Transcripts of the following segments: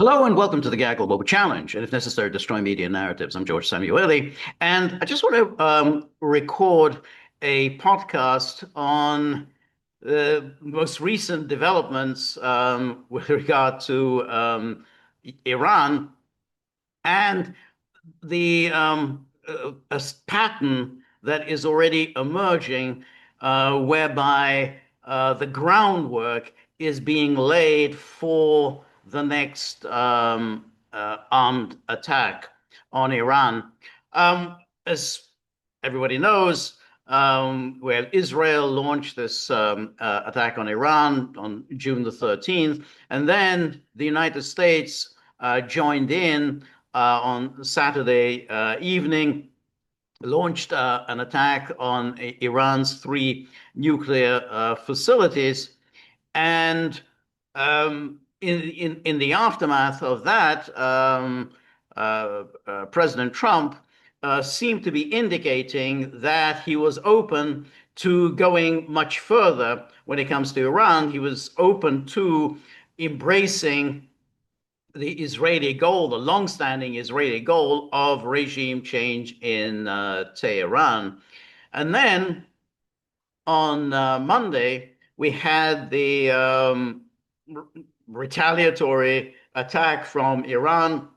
Hello and welcome to the Gaggle Global Challenge, and if necessary, destroy media narratives. I'm George Szamuely, and I just want to record a podcast on the most recent developments with regard to Iran and the a pattern that is already emerging, whereby the groundwork is being laid for the next armed attack on Iran. As everybody knows, where Israel launched this attack on Iran on June the 13th, and then the United States joined in on Saturday evening, launched an attack on Iran's three nuclear facilities. And in the aftermath of that, President Trump seemed to be indicating that he was open to going much further when it comes to Iran. He was open to embracing the Israeli goal, the long-standing Israeli goal of regime change in Tehran. And then on Monday, we had the retaliatory attack from Iran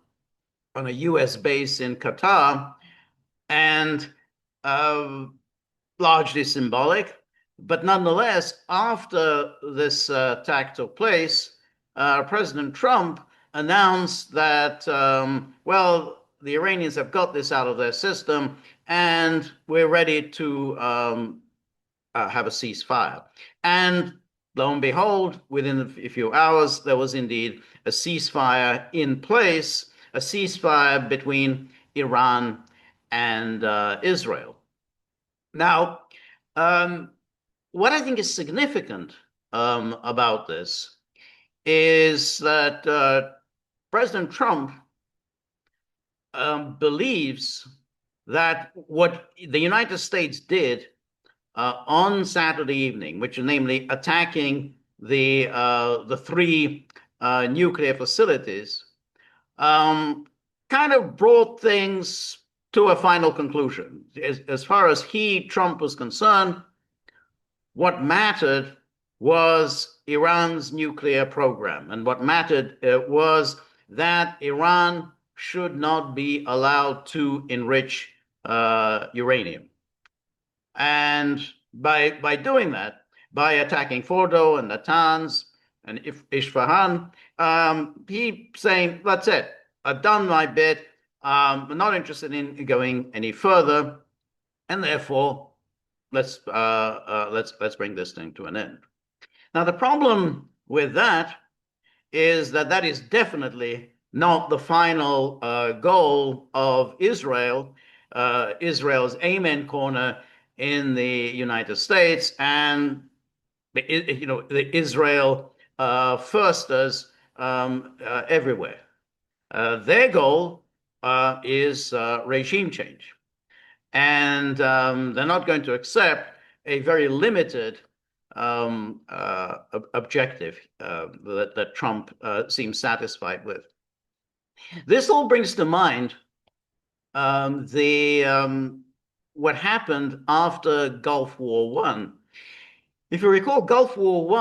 on a U.S. base in Qatar, and largely symbolic. But nonetheless, after this attack took place, President Trump announced that, well, the Iranians have got this out of their system and we're ready to have a ceasefire. And lo and behold, within a few hours, there was indeed a ceasefire in place, a ceasefire between Iran and Israel. Now, what I think is significant about this is that President Trump believes that what the United States did on Saturday evening, which is namely attacking the three nuclear facilities, kind of brought things to a final conclusion. As far as Trump, was concerned, what mattered was Iran's nuclear program. And what mattered was that Iran should not be allowed to enrich uranium. And by doing that, by attacking Fordo and Natanz and Isfahan, he saying, that's it, I've done my bit. I'm not interested in going any further, and therefore let's bring this thing to an end. Now, the problem with that is that that is definitely not the final goal of Israel, Israel's amen corner in the United States, and the Israel firsters everywhere. Their goal is regime change. And they're not going to accept a very limited objective that Trump seems satisfied with. This all brings to mind what happened after Gulf War I. If you recall, Gulf War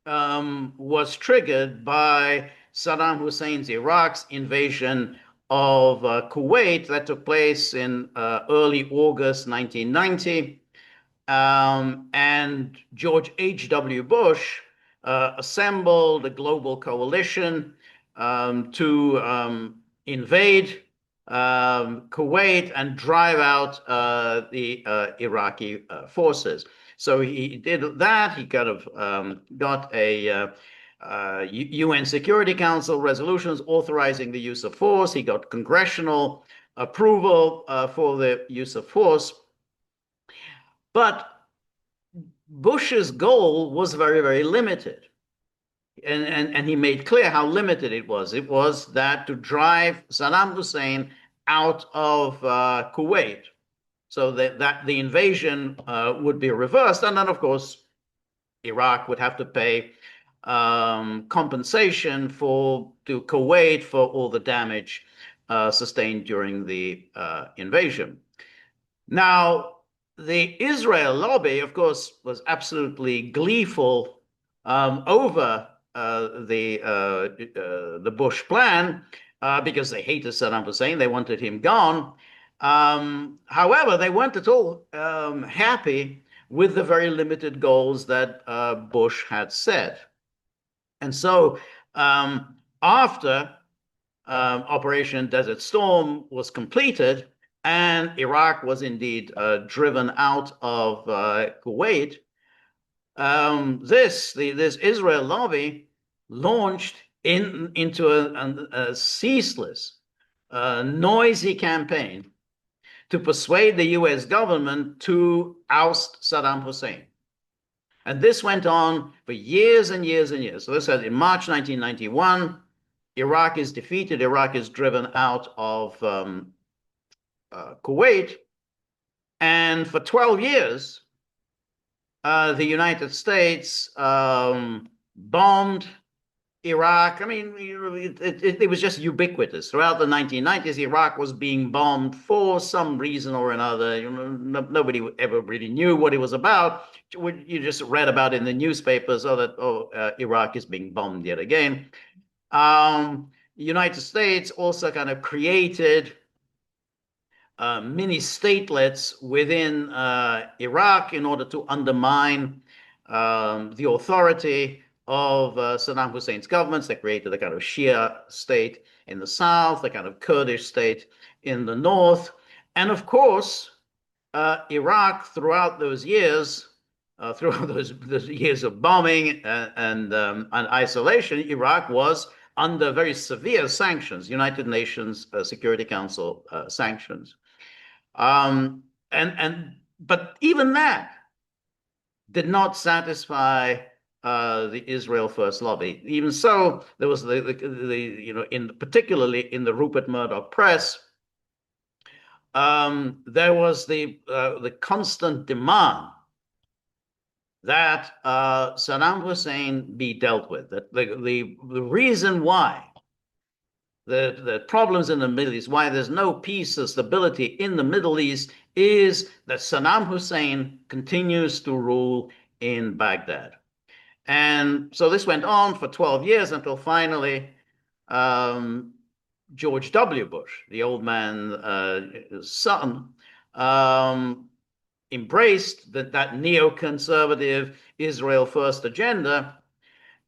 I was triggered by Saddam Hussein's Iraq's invasion of Kuwait that took place in early August 1990. And George H.W. Bush assembled a global coalition to invade Kuwait and drive out the Iraqi forces. So he did that. He kind of got a UN Security Council resolutions authorizing the use of force. He got congressional approval for the use of force. But Bush's goal was very, very limited. And he made clear how limited it was. It was that to drive Saddam Hussein out of Kuwait, so that the invasion would be reversed. And then, of course, Iraq would have to pay compensation to Kuwait for all the damage sustained during the invasion. Now, the Israel lobby, of course, was absolutely gleeful over the Bush plan because they hated Saddam Hussein. They wanted him gone. However, they weren't at all happy with the very limited goals that Bush had set. And so after Operation Desert Storm was completed and Iraq was indeed driven out of Kuwait, this Israel lobby launched into a ceaseless, noisy campaign to persuade the US government to oust Saddam Hussein. And this went on for years and years and years. So this said in March 1991, Iraq is defeated. Iraq is driven out of Kuwait. And for 12 years, the United States bombed Iraq. I mean, it was just ubiquitous. Throughout the 1990s, Iraq was being bombed for some reason or another. Nobody ever really knew what it was about. You just read about it in the newspapers, Iraq is being bombed yet again. United States also kind of created mini statelets within Iraq in order to undermine the authority of Saddam Hussein's governments. They created a kind of Shia state in the south, a kind of Kurdish state in the north. And of course, Iraq, throughout those years, throughout those years of bombing and isolation, Iraq was under very severe sanctions, United Nations Security Council sanctions. But even that did not satisfy the Israel First lobby. Even so, there was particularly in the Rupert Murdoch press, there was the constant demand that Saddam Hussein be dealt with. That the reason why the problems in the Middle East, why there's no peace or stability in the Middle East, is that Saddam Hussein continues to rule in Baghdad. And so this went on for 12 years until finally George W. Bush, the old man's son, embraced that neoconservative Israel First agenda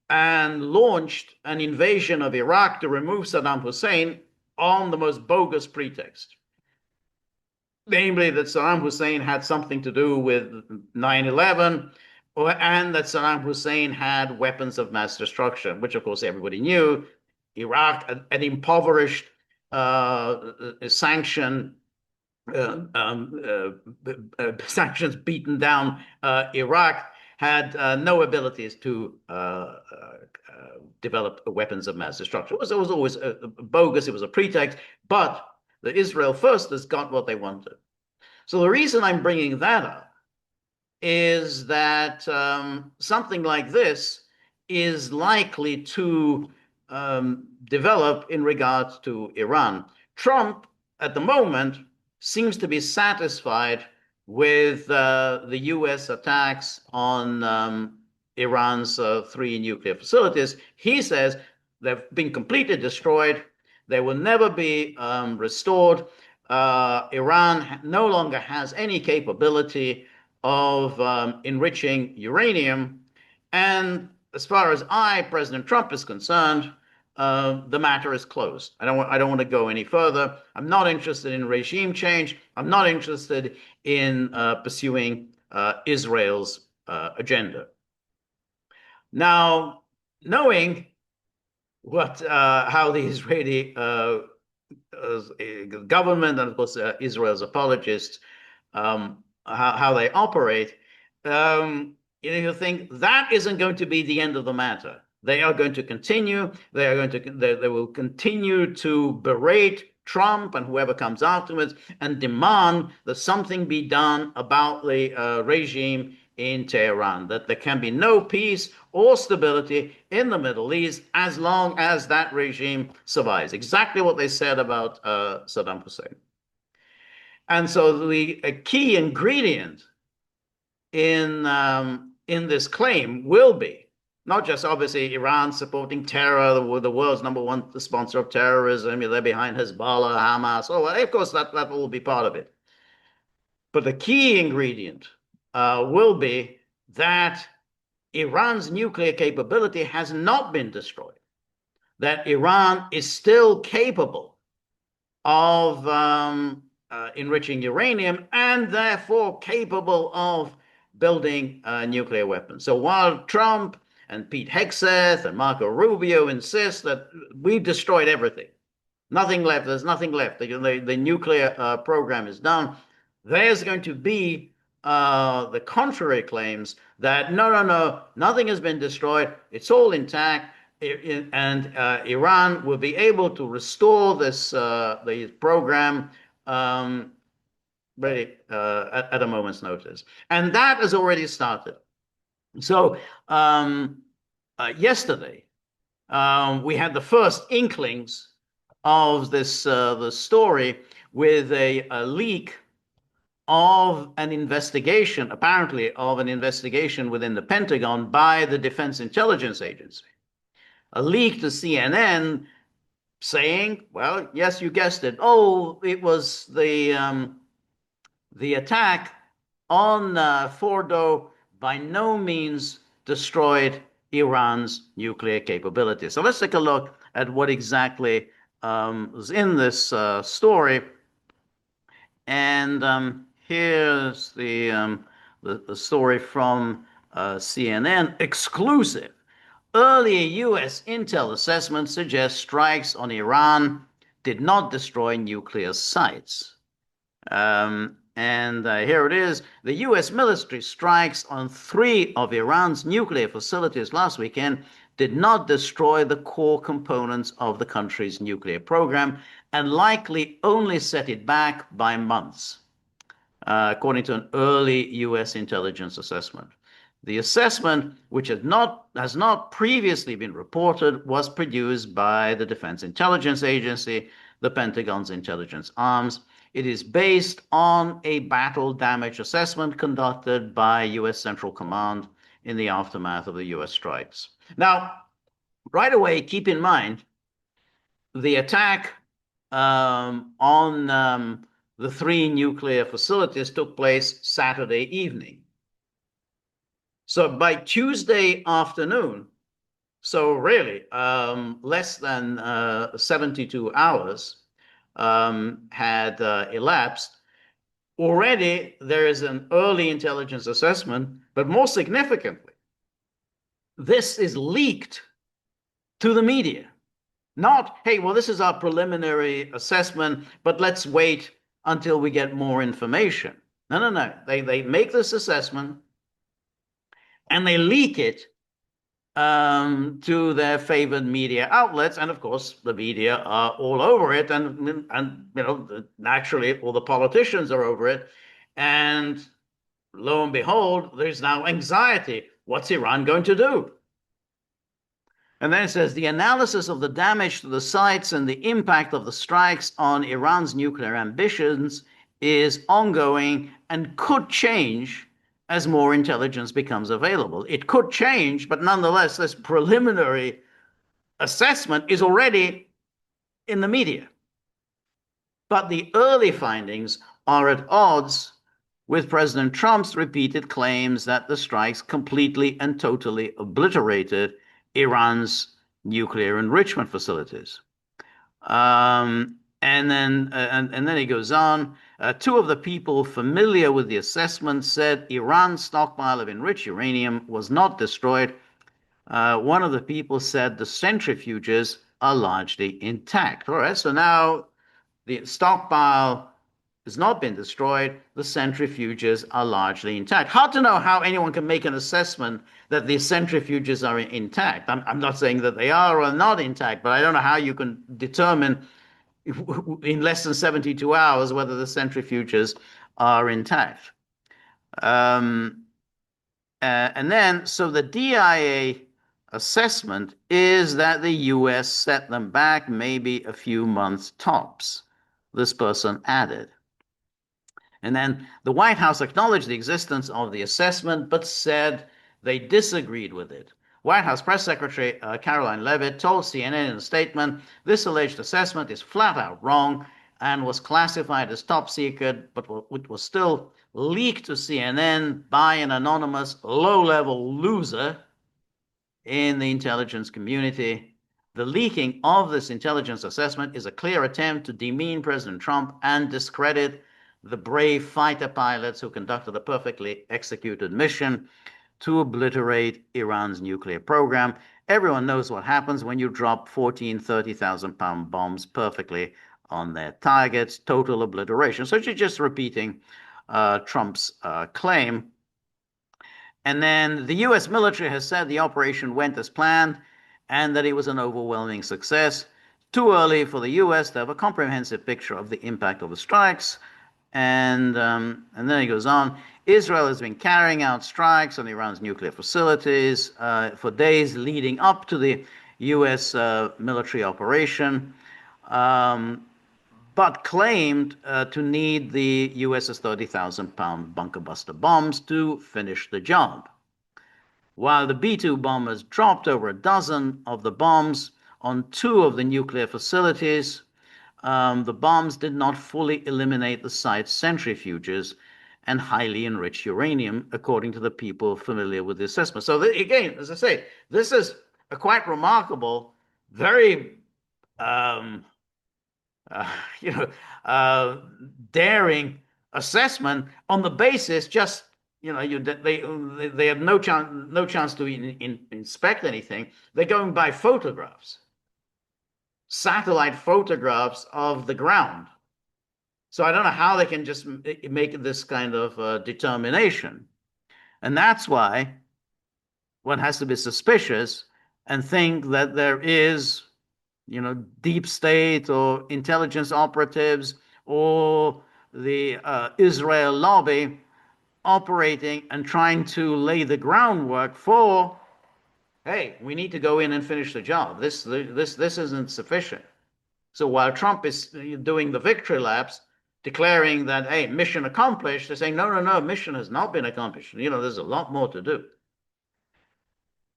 and launched an invasion of Iraq to remove Saddam Hussein on the most bogus pretext. Namely, that Saddam Hussein had something to do with 9/11, and that Saddam Hussein had weapons of mass destruction, which of course everybody knew. Iraq, an impoverished, sanctions beaten down Iraq had no abilities to develop weapons of mass destruction. It was always bogus. It was a pretext, but the Israel Firsters got what they wanted. So the reason I'm bringing that up is that something like this is likely to develop in regards to Iran. Trump, at the moment, seems to be satisfied with the US attacks on Iran's 3 nuclear facilities. He says they've been completely destroyed. They will never be restored. Iran no longer has any capability of enriching uranium. And as far as President Trump, is concerned, the matter is closed. I don't want to go any further. I'm not interested in regime change. I'm not interested in pursuing Israel's agenda. Now, knowing how the Israeli government and of course Israel's apologists, how they operate, you think that isn't going to be the end of the matter. They are going to continue. They will continue to berate Trump and whoever comes afterwards and demand that something be done about the regime in Tehran, that there can be no peace or stability in the Middle East as long as that regime survives. Exactly what they said about Saddam Hussein. And so the key ingredient in this claim will be not just obviously Iran supporting terror, the world's number one sponsor of terrorism. They're behind Hezbollah, Hamas. Oh, well, of course, that will be part of it. But the key ingredient will be that Iran's nuclear capability has not been destroyed, that Iran is still capable of enriching uranium and therefore capable of building nuclear weapons. So while Trump and Pete Hegseth and Marco Rubio insist that we've destroyed everything, nothing left, there's nothing left, the nuclear program is done, there's going to be the contrary claims that no, nothing has been destroyed, it's all intact, and Iran will be able to restore this the program really at a moment's notice, and that has already started. So yesterday we had the first inklings of this the story with a leak of an investigation, apparently of an investigation within the Pentagon by the Defense Intelligence Agency. A leak to CNN saying, well, yes, you guessed it. Oh, it was the attack on Fordo by no means destroyed Iran's nuclear capability. So let's take a look at what exactly was in this story. And here's the story from CNN, exclusive. Earlier U.S. intel assessments suggest strikes on Iran did not destroy nuclear sites. And here it is. The U.S. military strikes on 3 of Iran's nuclear facilities last weekend did not destroy the core components of the country's nuclear program and likely only set it back by months, according to an early U.S. intelligence assessment. The assessment, which has not previously been reported, was produced by the Defense Intelligence Agency, the Pentagon's intelligence arms. It is based on a battle damage assessment conducted by U.S. Central Command in the aftermath of the U.S. strikes. Now, right away, keep in mind the attack on the 3 nuclear facilities took place Saturday evening. So by Tuesday afternoon, so really less than 72 hours had elapsed. Already there is an early intelligence assessment, but more significantly, this is leaked to the media. Not, hey, well, this is our preliminary assessment, but let's wait until we get more information. No. They make this assessment and they leak it to their favored media outlets, and of course the media are all over it, and naturally all the politicians are over it, and lo and behold, there's now anxiety. What's Iran going to do? And then it says the analysis of the damage to the sites and the impact of the strikes on Iran's nuclear ambitions is ongoing and could change as more intelligence becomes available. It could change, but nonetheless, this preliminary assessment is already in the media. But the early findings are at odds with President Trump's repeated claims that the strikes completely and totally obliterated Iran's nuclear enrichment facilities. And then he goes on. 2 of the people familiar with the assessment said Iran's stockpile of enriched uranium was not destroyed. One of the people said the centrifuges are largely intact. All right, so now the stockpile has not been destroyed. The centrifuges are largely intact. Hard to know how anyone can make an assessment that the centrifuges are intact. I'm not saying that they are or not intact, but I don't know how you can determine in less than 72 hours whether the centrifuges are intact. And then, so the DIA assessment is that the US set them back maybe a few months tops, this person added. And then the White House acknowledged the existence of the assessment, but said they disagreed with it. White House Press Secretary Caroline Leavitt told CNN in a statement, this alleged assessment is flat out wrong and was classified as top secret, but it was still leaked to CNN by an anonymous low-level loser in the intelligence community. The leaking of this intelligence assessment is a clear attempt to demean President Trump and discredit the brave fighter pilots who conducted a perfectly executed mission to obliterate Iran's nuclear program. Everyone knows what happens when you drop 14, 30,000-pound bombs perfectly on their targets, total obliteration. So she's just repeating Trump's claim. And then the US military has said the operation went as planned and that it was an overwhelming success. Too early for the US to have a comprehensive picture of the impact of the strikes. And then he goes on. Israel has been carrying out strikes on Iran's nuclear facilities for days leading up to the US military operation, but claimed to need the US's 30,000-pound bunker buster bombs to finish the job. While the B-2 bombers dropped over a dozen of the bombs on two of the nuclear facilities, the bombs did not fully eliminate the site's centrifuges and highly enriched uranium, according to the people familiar with the assessment. So again, as I say, this is a quite remarkable, very you know, daring assessment on the basis just they have no chance to inspect anything. They're going by photographs, satellite photographs of the ground. So I don't know how they can just make this kind of determination. And that's why one has to be suspicious and think that there is, deep state or intelligence operatives or the Israel lobby operating and trying to lay the groundwork for, hey, we need to go in and finish the job. This isn't sufficient. So while Trump is doing the victory laps, declaring that, hey, mission accomplished, they're saying, no, mission has not been accomplished. There's a lot more to do.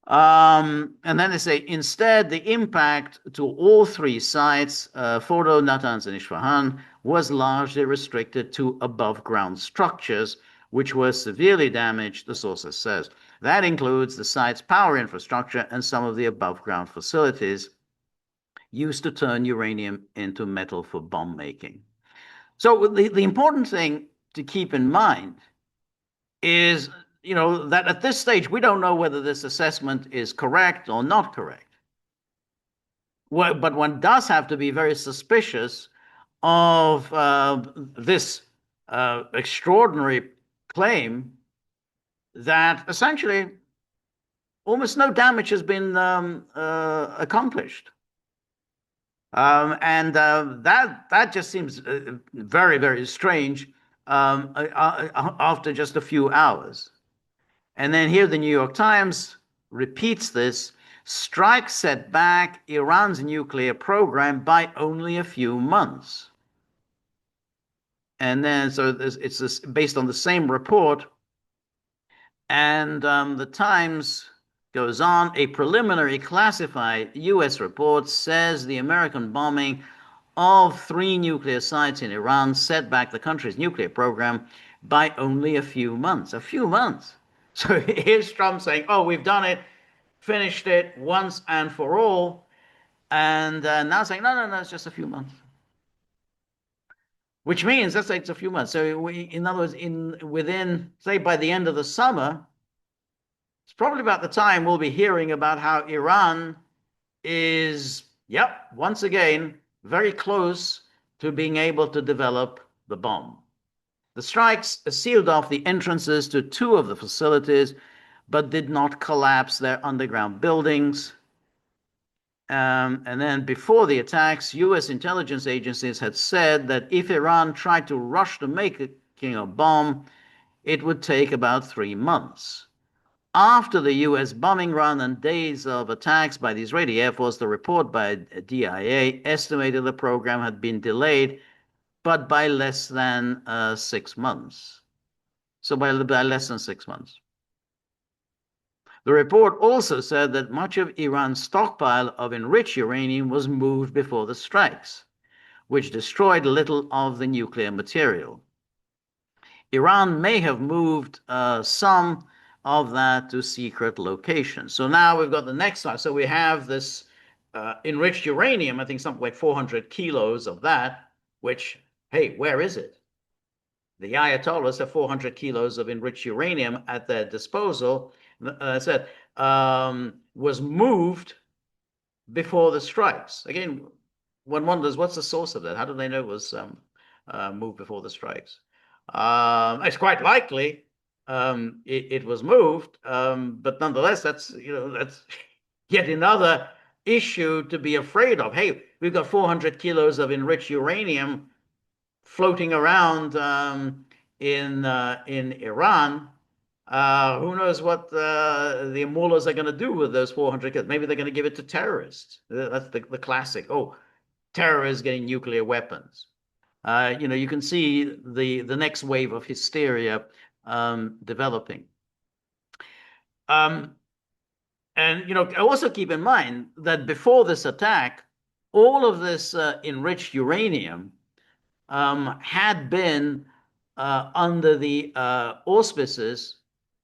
And then they say, instead, the impact to all three sites, Fordo, Natanz, and Isfahan, was largely restricted to above-ground structures, which were severely damaged, the source says. That includes the site's power infrastructure and some of the above-ground facilities used to turn uranium into metal for bomb making. So the important thing to keep in mind is, that at this stage, we don't know whether this assessment is correct or not correct. But one does have to be very suspicious of this extraordinary claim that essentially almost no damage has been accomplished. And that just seems very, very strange after just a few hours. And then here the New York Times repeats this. Strikes set back Iran's nuclear program by only a few months. And then, so it's based on the same report. And the Times goes on, a preliminary classified U.S. report says the American bombing of 3 nuclear sites in Iran set back the country's nuclear program by only a few months. A few months. So here's Trump saying, oh, we've done it, finished it once and for all. And now saying, no, it's just a few months. Which means, let's say it's a few months. So in other words, within, say, by the end of the summer, it's probably about the time we'll be hearing about how Iran is, once again, very close to being able to develop the bomb. The strikes sealed off the entrances to 2 of the facilities, but did not collapse their underground buildings. And then before the attacks, U.S. intelligence agencies had said that if Iran tried to rush to making a bomb, it would take about 3 months. After the U.S. bombing run and days of attacks by the Israeli Air Force, the report by DIA estimated the program had been delayed, but by less than 6 months. So by less than 6 months. The report also said that much of Iran's stockpile of enriched uranium was moved before the strikes, which destroyed little of the nuclear material. Iran may have moved some of that to secret locations. So now we've got the next one. So we have this enriched uranium, I think something like 400 kilos of that, which, hey, where is it? The Ayatollahs have 400 kilos of enriched uranium at their disposal. Said was moved before the strikes. Again, one wonders what's the source of that? How do they know it was moved before the strikes? It's quite likely it was moved, but nonetheless, that's yet another issue to be afraid of. Hey, we've got 400 kilos of enriched uranium floating around in Iran. Who knows what the mullahs are going to do with those 400 kilos? Maybe they're going to give it to terrorists. That's the classic. Oh, terrorists getting nuclear weapons. You can see the next wave of hysteria developing. And also keep in mind that before this attack, all of this enriched uranium had been under the auspices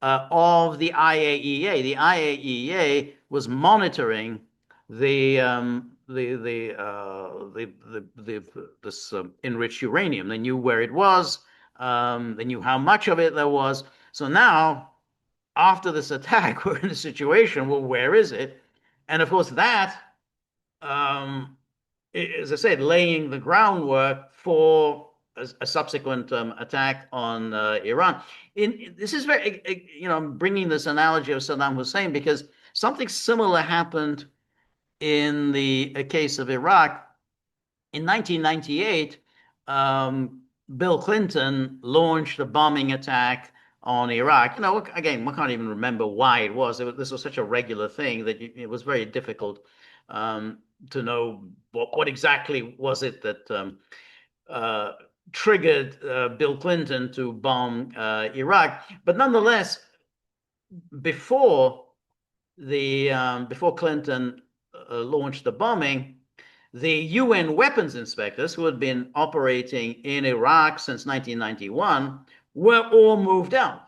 of the IAEA. The IAEA was monitoring this enriched uranium. They knew where it was. They knew how much of it there was. So now, after this attack, we're in a situation. Well, where is it? And of course, that, as I said, laying the groundwork for a subsequent attack on Iran. This is very, I'm bringing this analogy of Saddam Hussein because something similar happened in the case of Iraq. In 1998, Bill Clinton launched a bombing attack on Iraq. Again, we can't even remember why it was. This was such a regular thing that it was very difficult to know what exactly was it that triggered Bill Clinton to bomb Iraq. But nonetheless, before Clinton launched the bombing, the UN weapons inspectors who had been operating in Iraq since 1991 were all moved out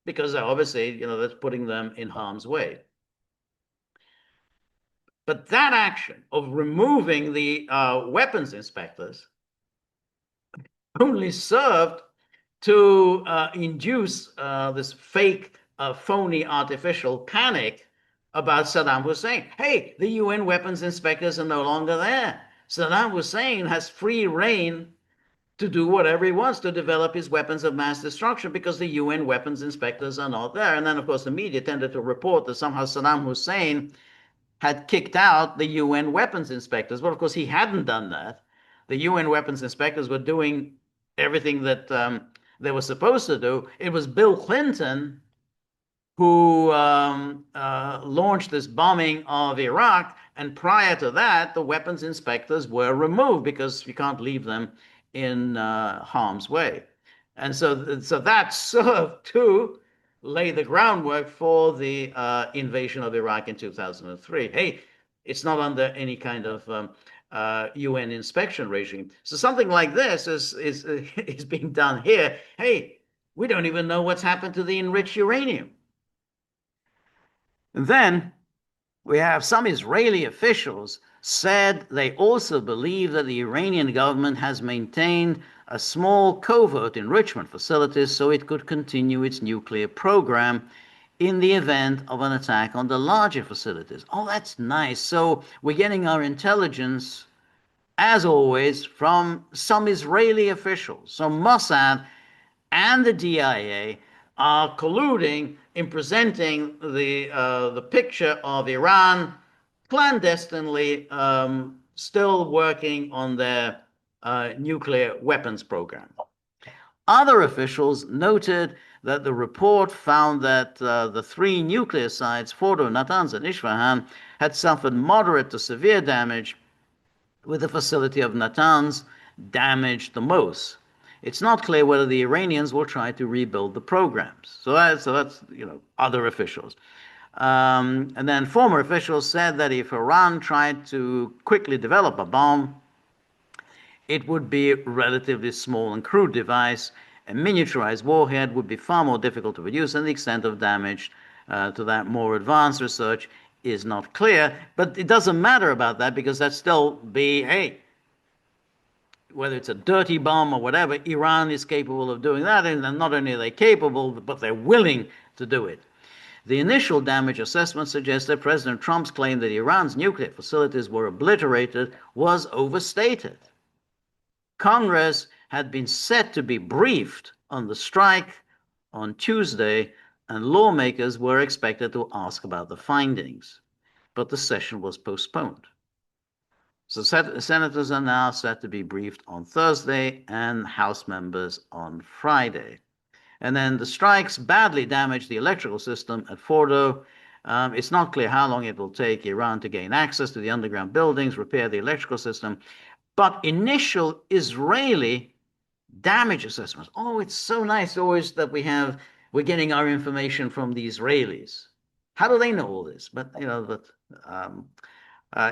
because obviously, that's putting them in harm's way. But that action of removing the weapons inspectors only served to induce this fake, phony, artificial panic about Saddam Hussein. Hey, the UN weapons inspectors are no longer there. Saddam Hussein has free rein to do whatever he wants to develop his weapons of mass destruction because the UN weapons inspectors are not there. And then, of course, the media tended to report that somehow Saddam Hussein had kicked out the UN weapons inspectors. Well, of course, he hadn't done that. The UN weapons inspectors were doing everything that they were supposed to do. It was Bill Clinton who launched this bombing of Iraq. And prior to that, the weapons inspectors were removed because you can't leave them in harm's way. And so that served to lay the groundwork for the invasion of Iraq in 2003. Hey, it's not under any kind of UN inspection regime. So something like this is being done here. Hey, we don't even know what's happened to the enriched uranium. And then we have some Israeli officials said they also believe that the Iranian government has maintained a small covert enrichment facilities so it could continue its nuclear program in the event of an attack on the larger facilities. Oh, that's nice. So we're getting our intelligence, as always, from some Israeli officials. So Mossad and the DIA are colluding in presenting the picture of Iran clandestinely still working on their nuclear weapons program. Other officials noted that the report found that the three nuclear sites, Fordo, Natanz, and Isfahan, had suffered moderate to severe damage, with the facility of Natanz damaged the most. It's not clear whether the Iranians will try to rebuild the programs. So that's other officials. And then former officials said that if Iran tried to quickly develop a bomb, it would be a relatively small and crude device. A miniaturized warhead would be far more difficult to produce, and the extent of damage to that more advanced research is not clear. But it doesn't matter about that, because that still be, hey, whether it's a dirty bomb or whatever, Iran is capable of doing that, and not only are they capable, but they're willing to do it. The initial damage assessment suggests that President Trump's claim that Iran's nuclear facilities were obliterated was overstated. Congress had been set to be briefed on the strike on Tuesday, and lawmakers were expected to ask about the findings, but the session was postponed. So senators are now set to be briefed on Thursday, and House members on Friday. And then the strikes badly damaged the electrical system at Fordo. It's not clear how long it will take Iran to gain access to the underground buildings, repair the electrical system. But initial Israeli damage assessments. Oh, it's so nice always that we're getting our information from the Israelis. How do they know all this? But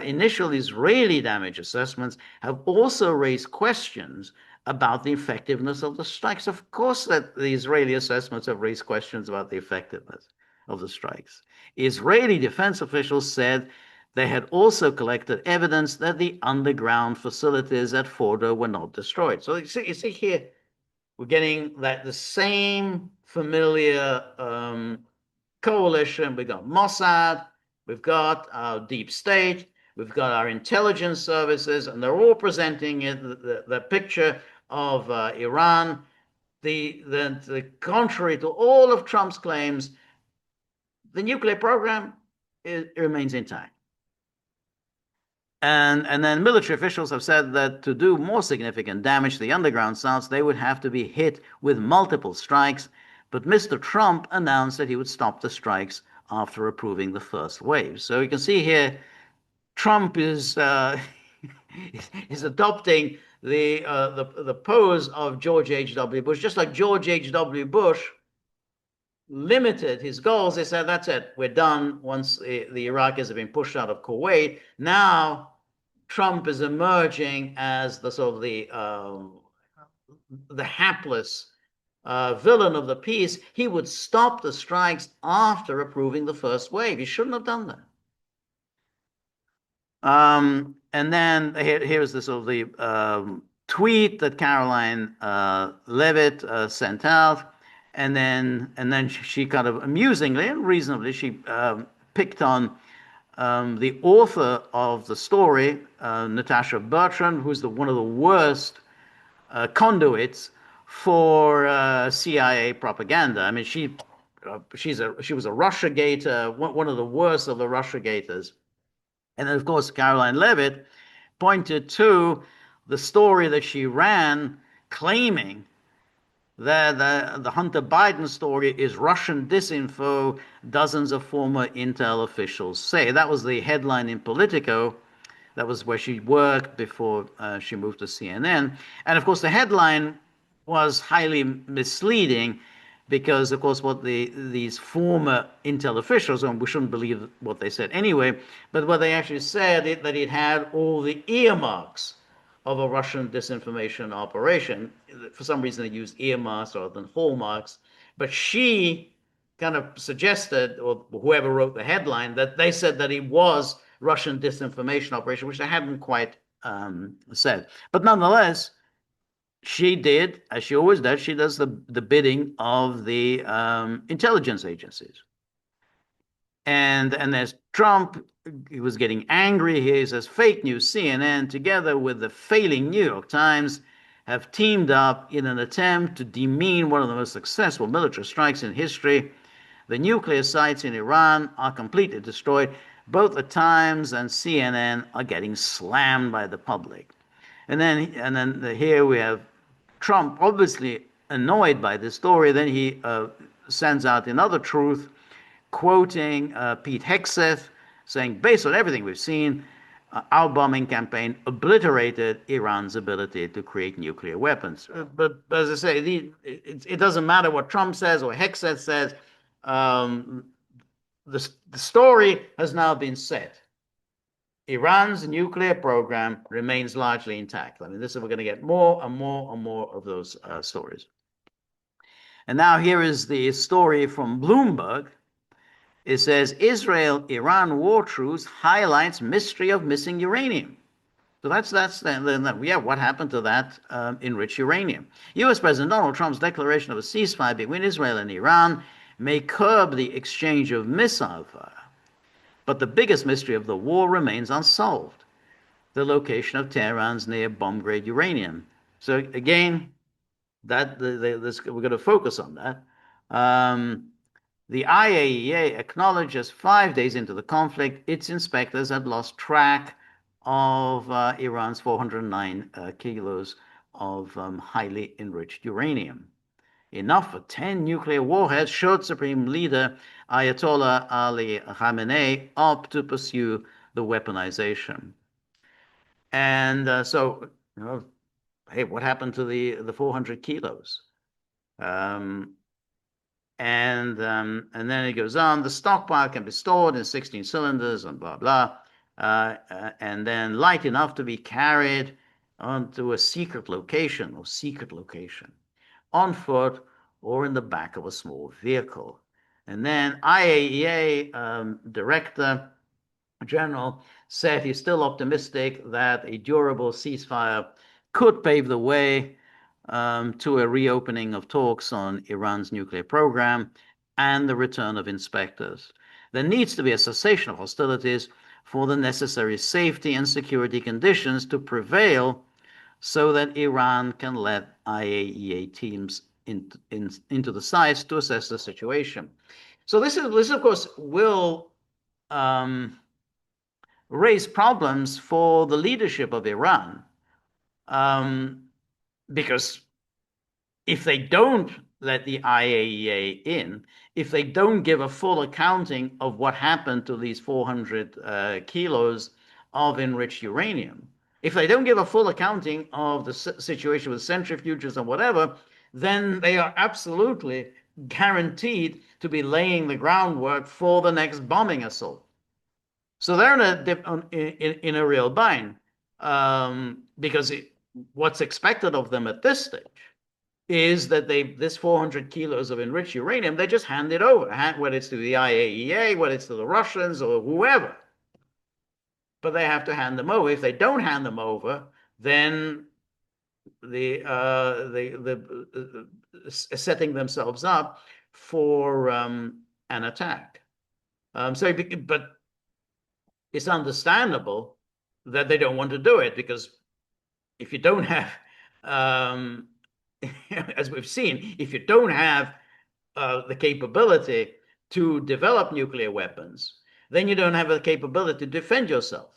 initial Israeli damage assessments have also raised questions about the effectiveness of the strikes. Of course, that the Israeli assessments have raised questions about the effectiveness of the strikes. Israeli defense officials said they had also collected evidence that the underground facilities at Fordo were not destroyed. So you see here, we're getting the same familiar coalition. We've got Mossad, we've got our deep state, we've got our intelligence services, and they're all presenting the picture of Iran. The contrary to all of Trump's claims, the nuclear program remains intact. And then military officials have said that to do more significant damage to the underground sites, they would have to be hit with multiple strikes. But Mr. Trump announced that he would stop the strikes after approving the first wave. So you can see here, Trump is is adopting the pose of George H.W. Bush, just like George H.W. Bush limited his goals. They said, that's it, we're done once the Iraqis have been pushed out of Kuwait. Now Trump is emerging as the sort of the hapless villain of the peace. He would stop the strikes after approving the first wave. He shouldn't have done that. And then here's the sort of the tweet that Caroline Levitt sent out, and then she kind of amusingly and reasonably she picked on the author of the story, Natasha Bertrand, who's one of the worst conduits for CIA propaganda. I mean, she was a Russiagator, one of the worst of the Russiagators. And then, of course, Caroline Levitt pointed to the story that she ran, claiming that the Hunter Biden story is Russian disinfo, dozens of former Intel officials say. That was the headline in Politico. That was where she worked before she moved to CNN. And of course, the headline was highly misleading, because, of course, what these former Intel officials, and we shouldn't believe what they said anyway, but what they actually said that it had all the earmarks of a Russian disinformation operation. For some reason, they used earmarks rather than hallmarks. But she kind of suggested, or whoever wrote the headline, that they said that it was Russian disinformation operation, which they hadn't quite said. But nonetheless, she did, as she always does, she does the bidding of the intelligence agencies. And there's Trump. He was getting angry here. He says, fake news. CNN, together with the failing New York Times, have teamed up in an attempt to demean one of the most successful military strikes in history. The nuclear sites in Iran are completely destroyed. Both the Times and CNN are getting slammed by the public. And then here we have Trump obviously annoyed by this story, then he sends out another truth, quoting Pete Hegseth, saying, based on everything we've seen, our bombing campaign obliterated Iran's ability to create nuclear weapons. But as I say, it doesn't matter what Trump says or Hegseth says. Um, the story has now been set. Iran's nuclear program remains largely intact. I mean, we're going to get more and more and more of those stories. And now here is the story from Bloomberg. It says Israel-Iran war truce highlights mystery of missing uranium. So yeah, what happened to that enriched uranium? U.S. President Donald Trump's declaration of a ceasefire between Israel and Iran may curb the exchange of missile fire. But the biggest mystery of the war remains unsolved: the location of Tehran's near bomb-grade uranium. So again, we're going to focus on that. The IAEA acknowledges 5 days into the conflict, its inspectors had lost track of Iran's 409 kilos of highly enriched uranium. Enough for 10 nuclear warheads, should Supreme Leader Ayatollah Ali Khamenei opt to pursue the weaponization. And so, hey, what happened to the 400 kilos? And then it goes on. The stockpile can be stored in 16 cylinders and blah blah, and then light enough to be carried onto a secret location on foot or in the back of a small vehicle. And then IAEA Director General said he's still optimistic that a durable ceasefire could pave the way to a reopening of talks on Iran's nuclear program and the return of inspectors. There needs to be a cessation of hostilities for the necessary safety and security conditions to prevail so that Iran can let IAEA teams into the sites to assess the situation. So this, of course, will raise problems for the leadership of Iran, because if they don't let the IAEA in, if they don't give a full accounting of what happened to these 400 kilos of enriched uranium, if they don't give a full accounting of the situation with centrifuges and whatever, then they are absolutely guaranteed to be laying the groundwork for the next bombing assault. So they're in a real bind, because what's expected of them at this stage is that this 400 kilos of enriched uranium, they just hand it over, whether it's to the IAEA, whether it's to the Russians or whoever. But they have to hand them over. If they don't hand them over, then the setting themselves up for an attack. But it's understandable that they don't want to do it, because if you don't have as we've seen, if you don't have the capability to develop nuclear weapons, then you don't have the capability to defend yourself.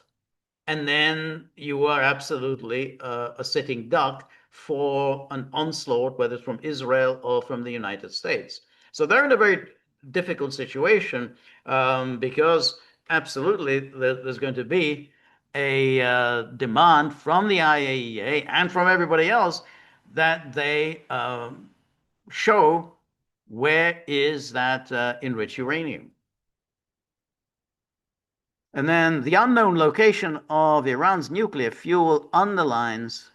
And then you are absolutely a sitting duck for an onslaught, whether it's from Israel or from the United States. So they're in a very difficult situation, because absolutely there's going to be a demand from the IAEA and from everybody else that they show where is that enriched uranium. And then the unknown location of Iran's nuclear fuel underlines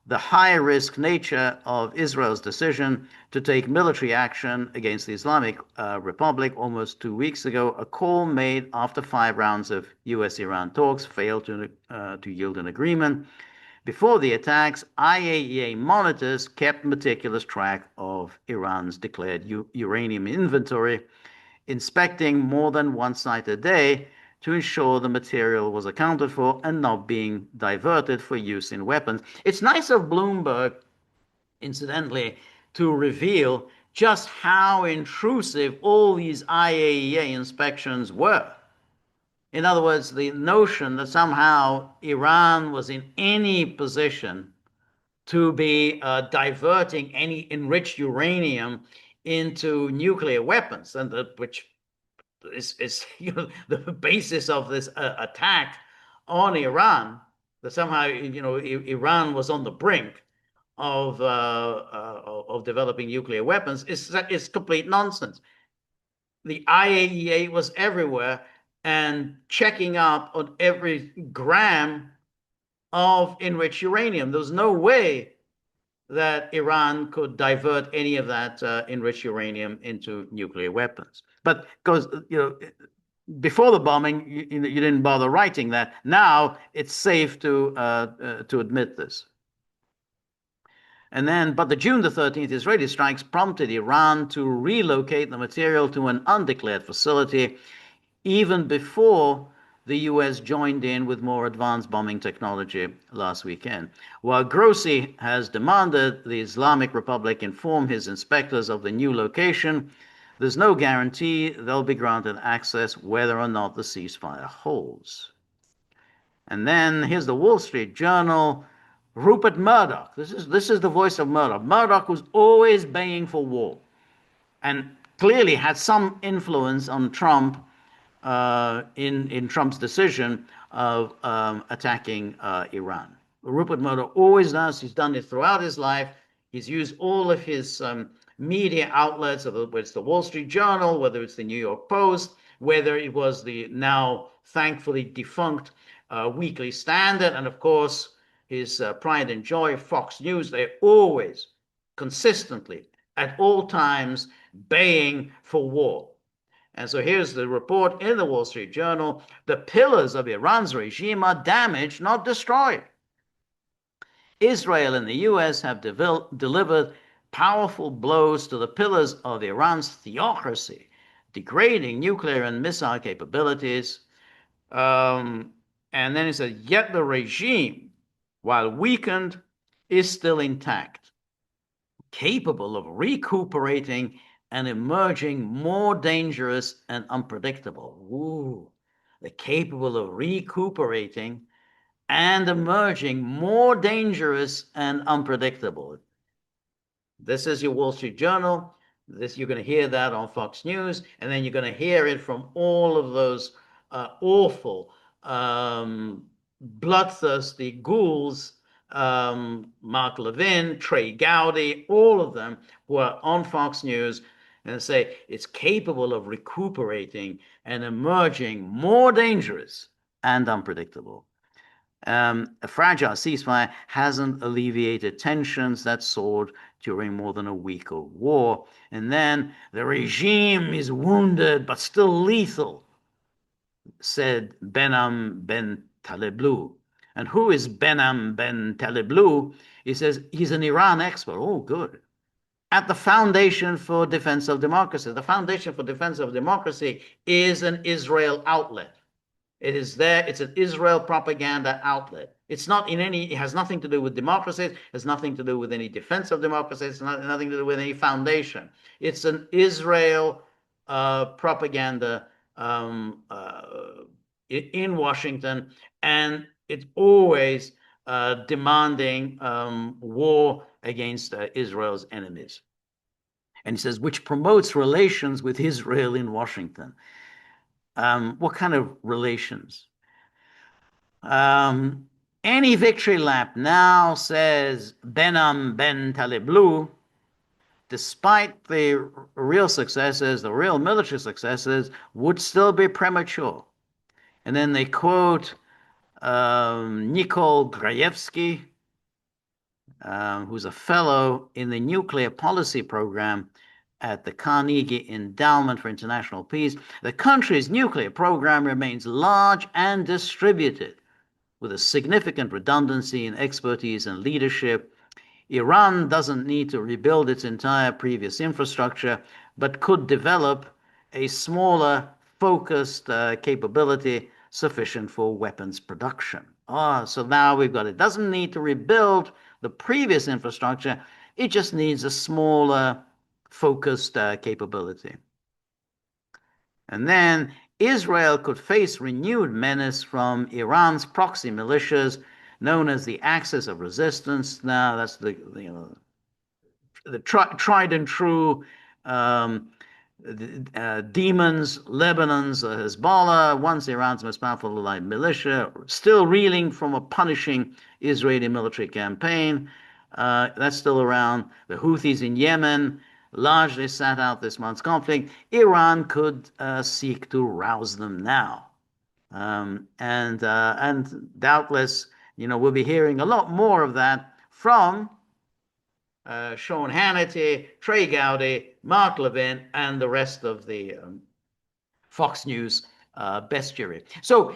the high-risk nature of Israel's decision to take military action against the Islamic Republic almost 2 weeks ago, a call made after 5 rounds of U.S.-Iran talks failed to yield an agreement. Before the attacks, IAEA monitors kept meticulous track of Iran's declared uranium inventory, inspecting more than one site a day to ensure the material was accounted for and not being diverted for use in weapons. It's nice of Bloomberg, incidentally, to reveal just how intrusive all these IAEA inspections were. In other words, the notion that somehow Iran was in any position to be diverting any enriched uranium into nuclear weapons, and which is the basis of this attack on Iran. That somehow Iran was on the brink of developing nuclear weapons is complete nonsense. The IAEA was everywhere and checking up on every gram of enriched uranium. There was no way that Iran could divert any of that enriched uranium into nuclear weapons. But because before the bombing, you didn't bother writing that. Now it's safe to admit this. And then, but the June the 13th Israeli strikes prompted Iran to relocate the material to an undeclared facility even before the US joined in with more advanced bombing technology last weekend. While Grossi has demanded the Islamic Republic inform his inspectors of the new location, there's no guarantee they'll be granted access whether or not the ceasefire holds. And then here's the Wall Street Journal. Rupert Murdoch. This is the voice of Murdoch. Murdoch was always baying for war, and clearly had some influence on Trump in Trump's decision of attacking Iran. Rupert Murdoch always does. He's done it throughout his life. He's used all of his media outlets, whether it's the Wall Street Journal, whether it's the New York Post, whether it was the now thankfully defunct Weekly Standard, and of course his pride and joy, Fox News. They're always consistently at all times baying for war. And so here's the report in the Wall Street Journal. The pillars of Iran's regime are damaged, not destroyed. Israel and the US have delivered powerful blows to the pillars of Iran's theocracy, degrading nuclear and missile capabilities. And then it says, yet the regime, while weakened, is still intact, capable of recuperating and emerging more dangerous and unpredictable. Ooh, they're capable of recuperating and emerging more dangerous and unpredictable. This is your Wall Street Journal. This, you're going to hear that on Fox News, and then you're going to hear it from all of those awful, bloodthirsty ghouls, Mark Levin, Trey Gowdy, all of them who are on Fox News and say it's capable of recuperating and emerging more dangerous and unpredictable. A fragile ceasefire hasn't alleviated tensions that soared during more than a week of war. And then the regime is wounded but still lethal, said Benham Ben Taleblu. And who is Benham Ben Taleblu? He says he's an Iran expert. Oh, good. At the Foundation for Defense of Democracy. The Foundation for Defense of Democracy is an Israel outlet. It is there. It's an Israel propaganda outlet. It's not in any, it has nothing to do with democracy. It has nothing to do with any defense of democracy. It's nothing to do with any foundation. It's an Israel propaganda in Washington, and it's always demanding war against Israel's enemies. And he says, which promotes relations with Israel in Washington. What kind of relations? Any victory lap now, says Benham Ben Taleblu, despite the real successes, the real military successes, would still be premature. And then they quote Nikol Grayevsky, who's a fellow in the nuclear policy program at the Carnegie Endowment for International Peace. The country's nuclear program remains large and distributed, with a significant redundancy in expertise and leadership. Iran doesn't need to rebuild its entire previous infrastructure, but could develop a smaller, focused capability sufficient for weapons production. So now we've got it. Doesn't need to rebuild the previous infrastructure. It just needs a smaller, focused capability. And then Israel could face renewed menace from Iran's proxy militias. known as the axis of resistance. Now that's the tried and true demons, Lebanon's Hezbollah, once Iran's most powerful allied militia, still reeling from a punishing Israeli military campaign. That's still around. The Houthis in Yemen largely sat out this month's conflict. Iran could seek to rouse them now. And doubtless, we'll be hearing a lot more of that from Sean Hannity, Trey Gowdy, Mark Levin, and the rest of the Fox News bestiary. So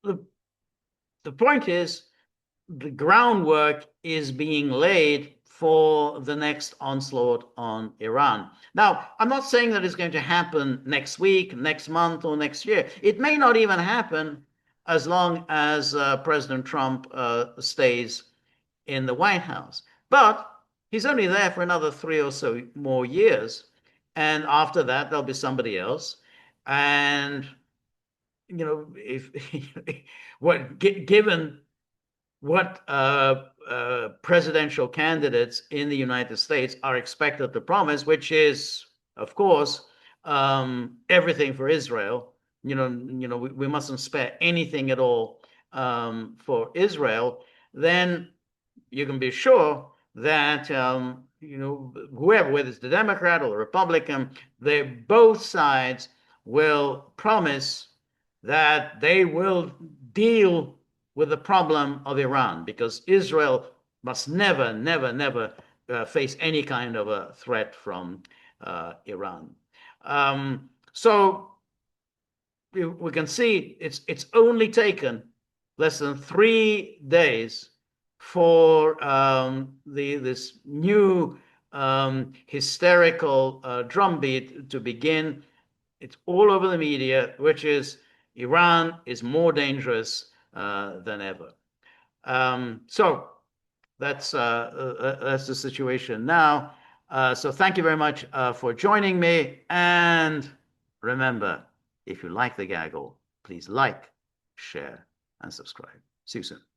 the point is, the groundwork is being laid for the next onslaught on Iran. Now, I'm not saying that it's going to happen next week, next month, or next year. It may not even happen as long as President Trump stays in the White House. But he's only there for another 3 or so more years. And after that, there'll be somebody else. And, if given what presidential candidates in the United States are expected to promise, which is, of course, everything for Israel. We mustn't spare anything at all for Israel. Then you can be sure that whoever, whether it's the Democrat or the Republican, both sides will promise that they will deal with the problem of Iran, because Israel must never, never, never face any kind of a threat from Iran. So we can see it's only taken less than 3 days for this new hysterical drumbeat to begin. It's all over the media, which is Iran is more dangerous than ever. So that's the situation now. So thank you very much for joining me. And remember, if you like the gaggle, please like, share, and subscribe. See you soon.